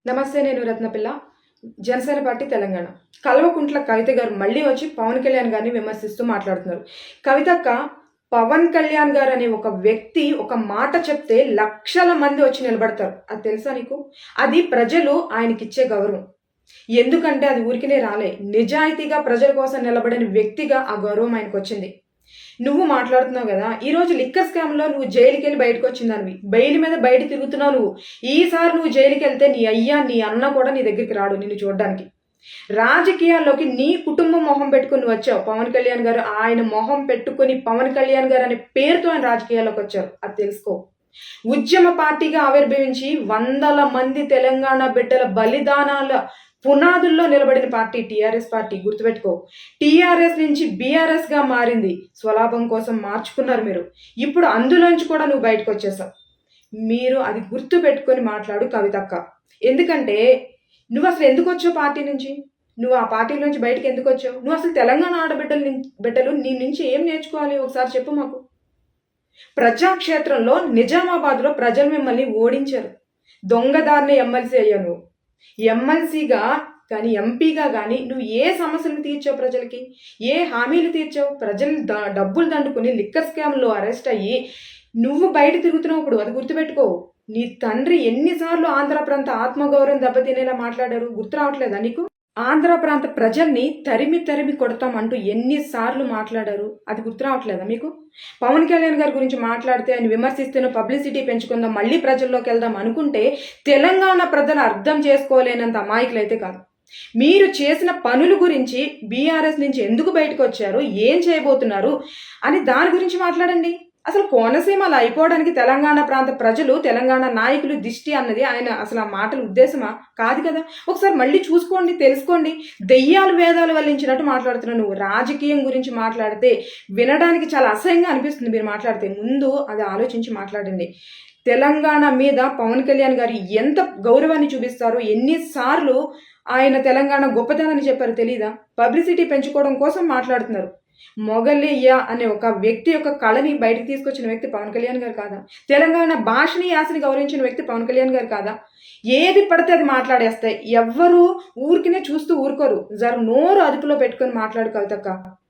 నమస్తే. నేను రత్నపిల్ల. జనసేన పార్టీ తెలంగాణ. కల్వకుంట్ల కవిత గారు మళ్ళీ వచ్చి పవన్ కళ్యాణ్ గారిని విమర్శిస్తూ మాట్లాడుతున్నారు. కవితక్క, పవన్ కళ్యాణ్ గారు అనే ఒక వ్యక్తి ఒక మాట చెప్తే లక్షల మంది వచ్చి నిలబడతారు. అది తెలుసా నీకు? అది ప్రజలు ఆయనకిచ్చే గౌరవం. ఎందుకంటే అది ఊరికినే రాలే. నిజాయితీగా ప్రజల కోసం నిలబడిన వ్యక్తిగా ఆ గౌరవం ఆయనకు వచ్చింది. నువ్వు మాట్లాడుతున్నావు కదా, ఈరోజు లిక్కర్ స్కామ్లో నువ్వు జైలుకి వెళ్ళి బయటకు వచ్చిందానివి. బెయిల్ మీద బయట తిరుగుతున్నావు నువ్వు. ఈసారి నువ్వు జైలుకి వెళ్తే నీ అయ్యా నీ అన్న కూడా నీ దగ్గరికి రాడు నిన్ను చూడడానికి. రాజకీయాల్లోకి నీ కుటుంబం మొహం పెట్టుకుని నువ్వు వచ్చావు. పవన్ కళ్యాణ్ గారు ఆయన మొహం పెట్టుకుని పవన్ కళ్యాణ్ గారు అనే పేరుతో ఆయన రాజకీయాల్లోకి వచ్చారు. అది తెలుసుకో. ఉద్యమ పార్టీగా ఆవిర్భవించి వందల మంది తెలంగాణ బిడ్డల బలిదానాల పునాదుల్లో నిలబడిన పార్టీ టీఆర్ఎస్ పార్టీ. గుర్తుపెట్టుకో. టీఆర్ఎస్ నుంచి బీఆర్ఎస్గా మారింది. స్వలాభం కోసం మార్చుకున్నారు మీరు. ఇప్పుడు అందులోంచి కూడా నువ్వు బయటకు వచ్చేసావు. మీరు అది గుర్తు పెట్టుకొని మాట్లాడు కవితక్క. ఎందుకంటే నువ్వు అసలు ఎందుకు వచ్చావు పార్టీ నుంచి? నువ్వు ఆ పార్టీ నుంచి బయటకు ఎందుకు వచ్చావు? నువ్వు అసలు తెలంగాణ బిడ్డలు నీ నుంచి ఏం నేర్చుకోవాలి ఒకసారి చెప్పు మాకు. ప్రజాక్షేత్రంలో నిజామాబాద్లో ప్రజలు మిమ్మల్ని ఓడించారు. దొంగదారిని ఎమ్మెల్సీ అయ్యావు నువ్వు. ఎమ్మెల్సీగా కానీ ఎంపీగా కానీ నువ్వు ఏ సమస్యలు తీర్చావు? ప్రజలకి ఏ హామీలు తీర్చావు? ప్రజలు డబ్బులు దండుకుని లిక్కర్ స్కామ్లో అరెస్ట్ అయ్యి నువ్వు బయట తిరుగుతున్నావు. ఇప్పుడు అది గుర్తుపెట్టుకో. నీ తండ్రి ఎన్నిసార్లు ఆంధ్ర ప్రాంత ఆత్మగౌరవం దెబ్బతినేలా మాట్లాడారు? గుర్తు రావట్లేదా నీకు? ఆంధ్ర ప్రాంత ప్రజల్ని తరిమి తరిమి కొడతామంటూ ఎన్నిసార్లు మాట్లాడారు? అది గుర్తు రావట్లేదా మీకు? పవన్ కళ్యాణ్ గారి గురించి మాట్లాడితే ఆయన విమర్శిస్తేనో పబ్లిసిటీ పెంచుకుందాం, మళ్ళీ ప్రజల్లోకి వెళ్దాం అనుకుంటే తెలంగాణ ప్రజలు అర్థం చేసుకోలేనంత అమాయకులైతే కాదు. మీరు చేసిన పనుల గురించి, బీఆర్ఎస్ నుంచి ఎందుకు బయటకు వచ్చారు, ఏం చేయబోతున్నారు అని దాని గురించి మాట్లాడండి. అసలు కోనసీమ అలా అయిపోవడానికి తెలంగాణ ప్రాంత ప్రజలు, తెలంగాణ నాయకులు దిష్టి అన్నది ఆయన అసలు ఆ మాటల ఉద్దేశమా? కాదు కదా. ఒకసారి మళ్ళీ చూసుకోండి, తెలుసుకోండి. దెయ్యాలు వేదాలు వల్లించినట్టు మాట్లాడుతున్నావు నువ్వు. రాజకీయం గురించి మాట్లాడితే వినడానికి చాలా అసహ్యంగా అనిపిస్తుంది మీరు మాట్లాడితే. ముందు అది ఆలోచించి మాట్లాడండి. తెలంగాణ మీద పవన్ కళ్యాణ్ గారు ఎంత గౌరవాన్ని చూపిస్తారు, ఎన్నిసార్లు ఆయన తెలంగాణ గొప్పతనాన్ని చెప్పారు తెలీదా? పబ్లిసిటీ పెంచుకోవడం కోసం మాట్లాడుతున్నారు. మొగలియ్య అనే ఒక వ్యక్తి యొక్క కళని బయటకు తీసుకొచ్చిన వ్యక్తి పవన్ కళ్యాణ్ గారు కాదా? తెలంగాణ భాషని, యాసని గౌరవించిన వ్యక్తి పవన్ కళ్యాణ్ గారు కాదా? ఏది పడితే అది మాట్లాడేస్తాయి. ఎవ్వరూ ఊరికినే చూస్తూ ఊరుకోరు. జర నోరు అదుపులో పెట్టుకొని మాట్లాడు కవితక్క.